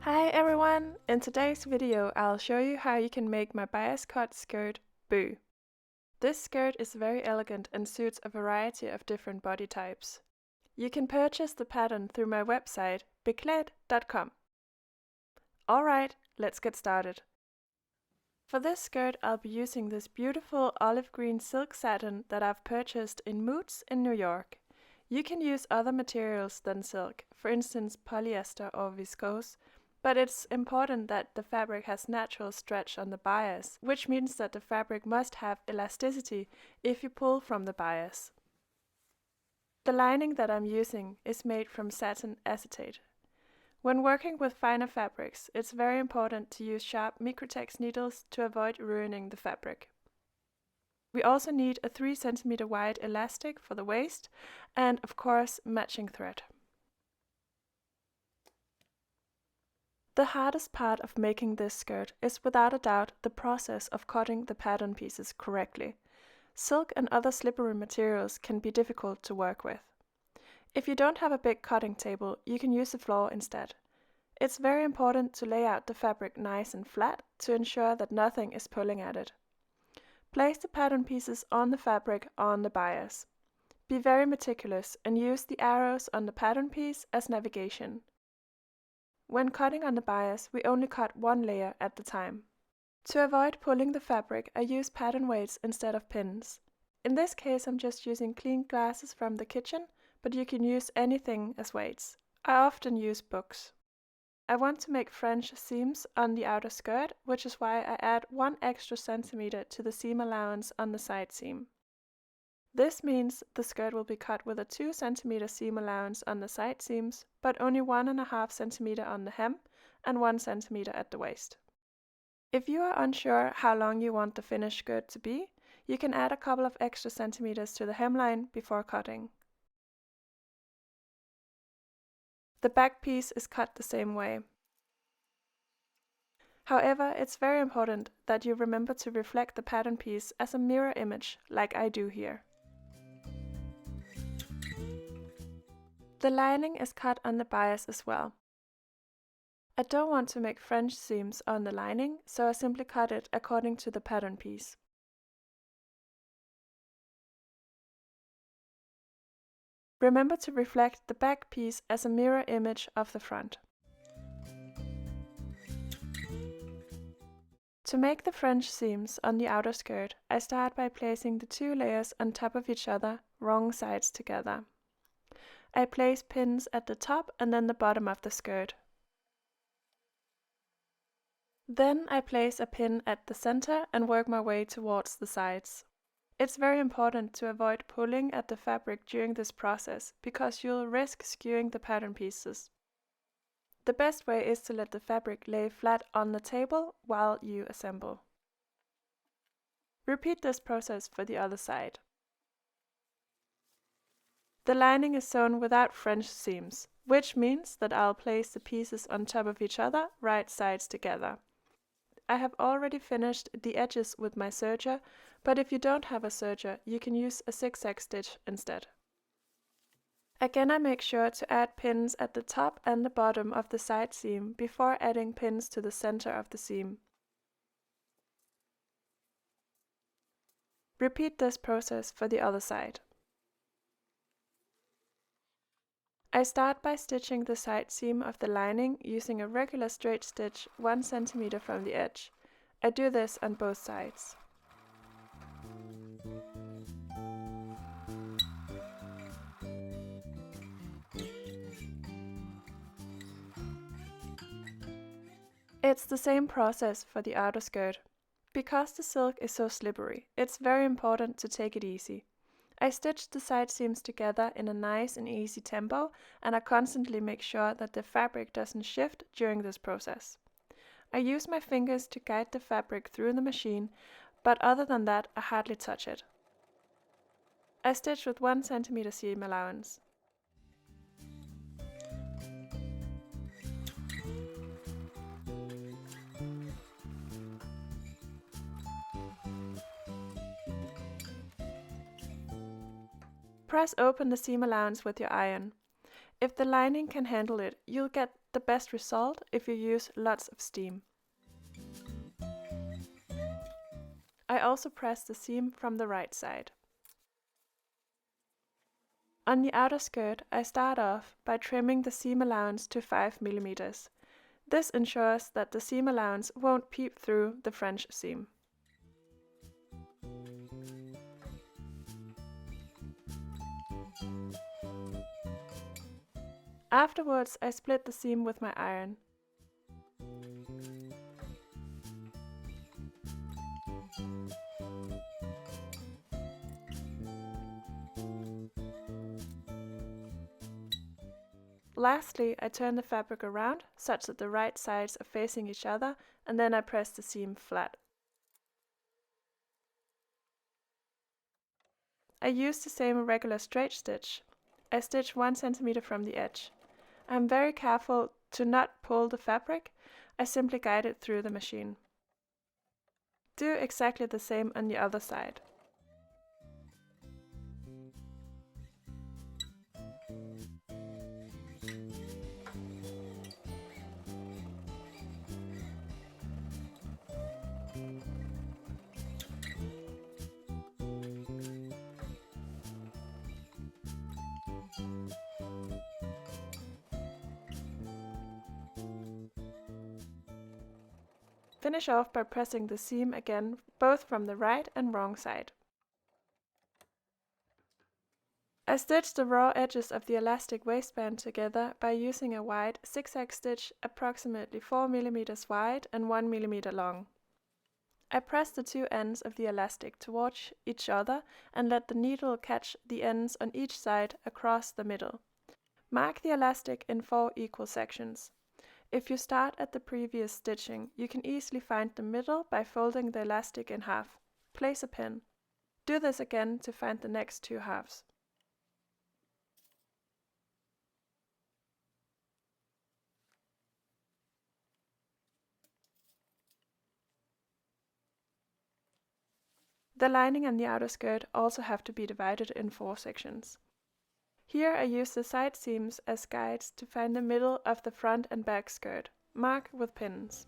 Hi everyone! In today's video I'll show you how you can make my bias cut skirt boo. This skirt is very elegant and suits a variety of different body types. You can purchase the pattern through my website beklaedt.com. Alright, let's get started. For this skirt I'll be using this beautiful olive green silk satin that I've purchased in Moods in New York. You can use other materials than silk, for instance polyester or viscose, but it's important that the fabric has natural stretch on the bias, which means that the fabric must have elasticity if you pull from the bias. The lining that I'm using is made from satin acetate. When working with finer fabrics, it's very important to use sharp microtex needles to avoid ruining the fabric. We also need a 3 cm wide elastic for the waist and, of course, matching thread. The hardest part of making this skirt is without a doubt the process of cutting the pattern pieces correctly. Silk and other slippery materials can be difficult to work with. If you don't have a big cutting table, you can use the floor instead. It's very important to lay out the fabric nice and flat to ensure that nothing is pulling at it. Place the pattern pieces on the fabric on the bias. Be very meticulous and use the arrows on the pattern piece as navigation. When cutting on the bias, we only cut one layer at a time. To avoid pulling the fabric, I use pattern weights instead of pins. In this case, I'm just using clean glasses from the kitchen, but you can use anything as weights. I often use books. I want to make French seams on the outer skirt, which is why I add 1 extra centimeter to the seam allowance on the side seam. This means the skirt will be cut with a 2 cm seam allowance on the side seams, but only 1.5 cm on the hem and 1 cm at the waist. If you are unsure how long you want the finished skirt to be, you can add a couple of extra centimeters to the hemline before cutting. The back piece is cut the same way. However, it's very important that you remember to reflect the pattern piece as a mirror image, like I do here. The lining is cut on the bias as well. I don't want to make French seams on the lining, so I simply cut it according to the pattern piece. Remember to reflect the back piece as a mirror image of the front. To make the French seams on the outer skirt, I start by placing the 2 layers on top of each other, wrong sides together. I place pins at the top and then the bottom of the skirt. Then I place a pin at the center and work my way towards the sides. It's very important to avoid pulling at the fabric during this process, because you'll risk skewing the pattern pieces. The best way is to let the fabric lay flat on the table while you assemble. Repeat this process for the other side. The lining is sewn without French seams, which means that I'll place the pieces on top of each other, right sides together. I have already finished the edges with my serger, but if you don't have a serger, you can use a zigzag stitch instead. Again, I make sure to add pins at the top and the bottom of the side seam before adding pins to the center of the seam. Repeat this process for the other side. I start by stitching the side seam of the lining using a regular straight stitch 1 cm from the edge. I do this on both sides. It's the same process for the outer skirt. Because the silk is so slippery, it's very important to take it easy. I stitch the side seams together in a nice and easy tempo, and I constantly make sure that the fabric doesn't shift during this process. I use my fingers to guide the fabric through the machine, but other than that I hardly touch it. I stitch with 1 cm seam allowance. Press open the seam allowance with your iron. If the lining can handle it, you'll get the best result if you use lots of steam. I also press the seam from the right side. On the outer skirt, I start off by trimming the seam allowance to 5 mm. This ensures that the seam allowance won't peep through the French seam. Afterwards, I split the seam with my iron. Lastly, I turn the fabric around such that the right sides are facing each other, and then I press the seam flat. I use the same irregular straight stitch. I stitch 1 cm from the edge. I am very careful to not pull the fabric, I simply guide it through the machine. Do exactly the same on the other side. Finish off by pressing the seam again, both from the right and wrong side. I stitch the raw edges of the elastic waistband together by using a wide zigzag stitch approximately 4 mm wide and 1 mm long. I press the two ends of the elastic towards each other and let the needle catch the ends on each side across the middle. Mark the elastic in 4 equal sections. If you start at the previous stitching, you can easily find the middle by folding the elastic in half. Place a pin. Do this again to find the next two halves. The lining and the outer skirt also have to be divided in 4 sections. Here I use the side seams as guides to find the middle of the front and back skirt. Mark with pins.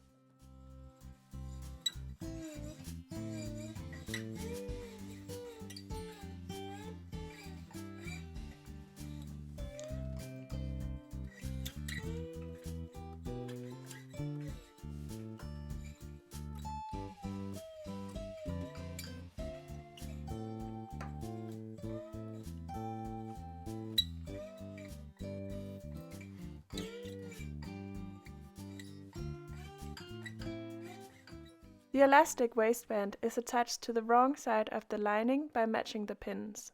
The elastic waistband is attached to the wrong side of the lining by matching the pins.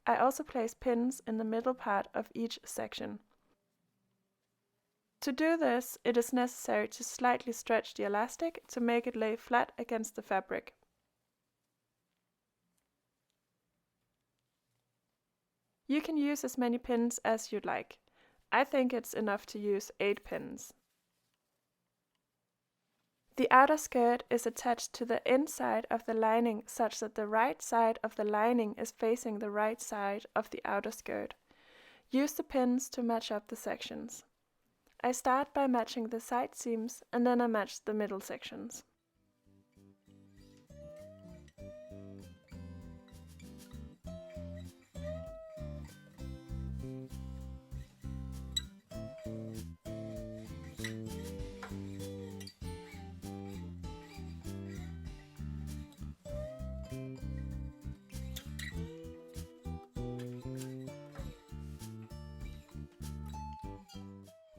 I also place pins in the middle part of each section. To do this, it is necessary to slightly stretch the elastic to make it lay flat against the fabric. You can use as many pins as you'd like. I think it's enough to use 8 pins. The outer skirt is attached to the inside of the lining such that the right side of the lining is facing the right side of the outer skirt. Use the pins to match up the sections. I start by matching the side seams and then I match the middle sections.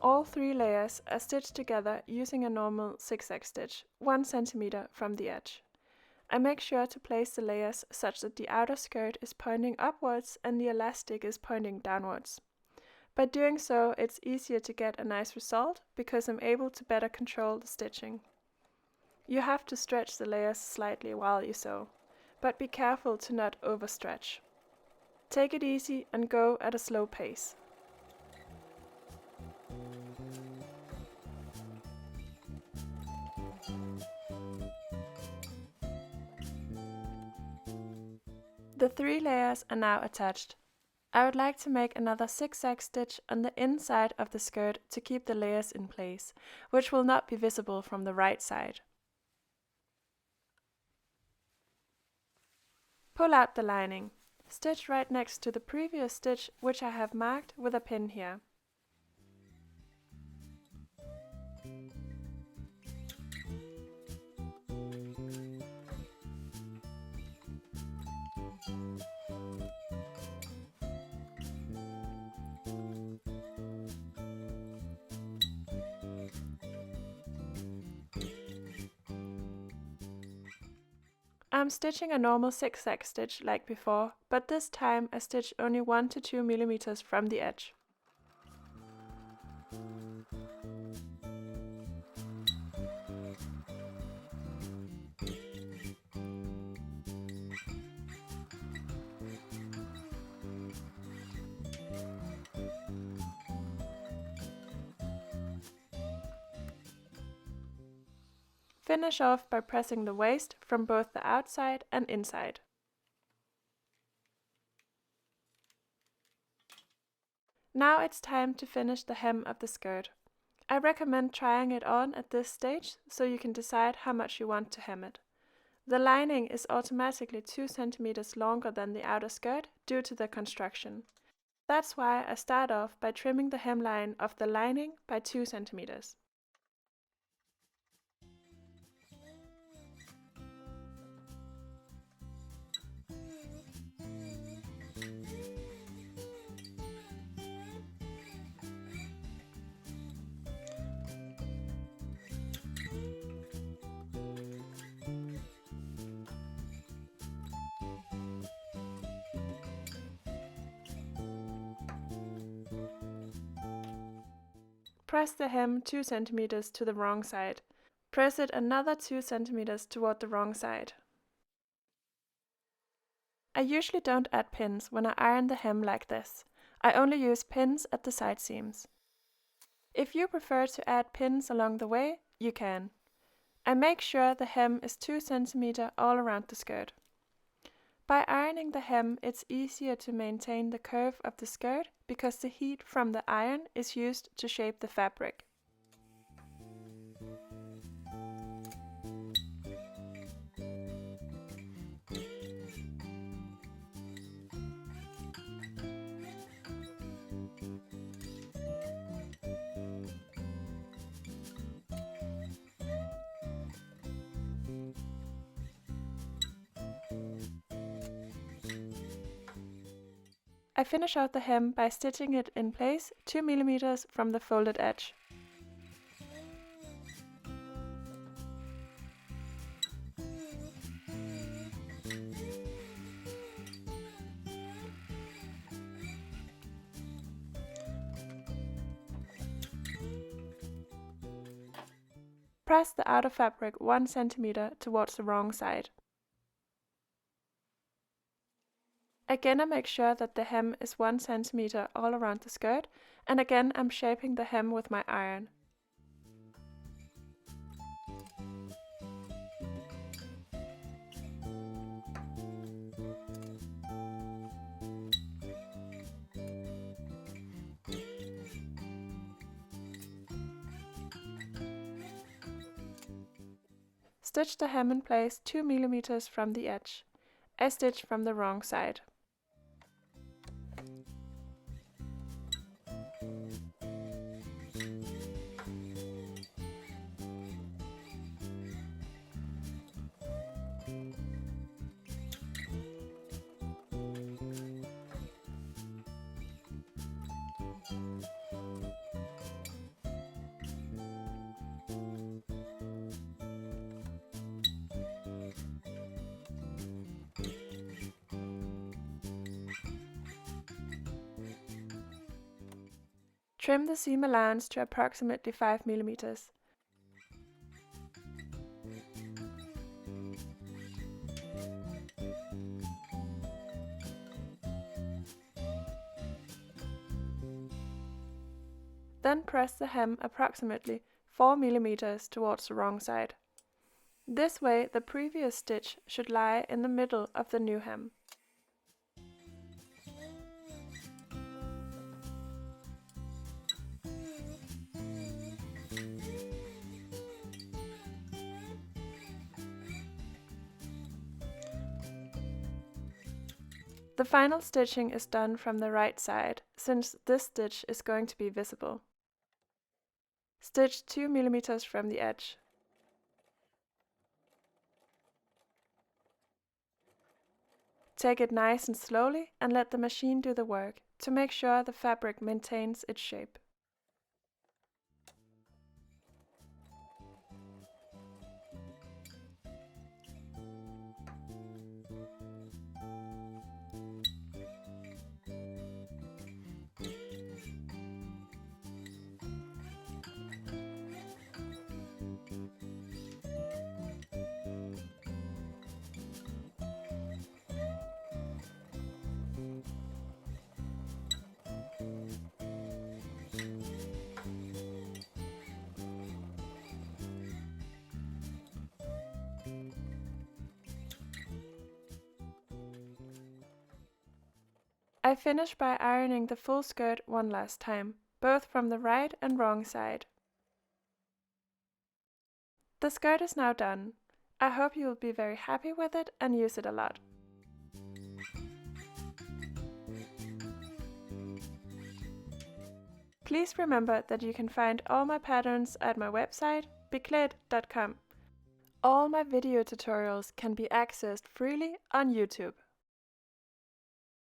All 3 layers are stitched together using a normal zigzag stitch, 1 cm from the edge. I make sure to place the layers such that the outer skirt is pointing upwards and the elastic is pointing downwards. By doing so, it's easier to get a nice result because I'm able to better control the stitching. You have to stretch the layers slightly while you sew, but be careful to not overstretch. Take it easy and go at a slow pace. The 3 layers are now attached. I would like to make another zigzag stitch on the inside of the skirt to keep the layers in place, which will not be visible from the right side. Pull out the lining. Stitch right next to the previous stitch, which I have marked with a pin here. I'm stitching a normal zigzag stitch like before, but this time I stitch only 1 to 2 mm from the edge. Finish off by pressing the waist from both the outside and inside. Now it's time to finish the hem of the skirt. I recommend trying it on at this stage so you can decide how much you want to hem it. The lining is automatically 2 cm longer than the outer skirt due to the construction. That's why I start off by trimming the hemline of the lining by 2 cm. Press the hem 2 cm to the wrong side. Press it another 2 cm toward the wrong side. I usually don't add pins when I iron the hem like this. I only use pins at the side seams. If you prefer to add pins along the way, you can. I make sure the hem is 2 cm all around the skirt. By ironing the hem, it's easier to maintain the curve of the skirt because the heat from the iron is used to shape the fabric. I finish out the hem by stitching it in place 2 mm from the folded edge. Press the outer fabric 1 cm towards the wrong side. Again I make sure that the hem is 1 cm all around the skirt, and again I'm shaping the hem with my iron. Stitch the hem in place 2 mm from the edge. I stitch from the wrong side. Trim the seam allowance to approximately 5 mm. Then press the hem approximately 4 mm towards the wrong side. This way the previous stitch should lie in the middle of the new hem. The final stitching is done from the right side, since this stitch is going to be visible. Stitch 2 mm from the edge. Take it nice and slowly and let the machine do the work to make sure the fabric maintains its shape. I finish by ironing the full skirt one last time, both from the right and wrong side. The skirt is now done. I hope you will be very happy with it and use it a lot. Please remember that you can find all my patterns at my website, beklaedt.com. All my video tutorials can be accessed freely on YouTube.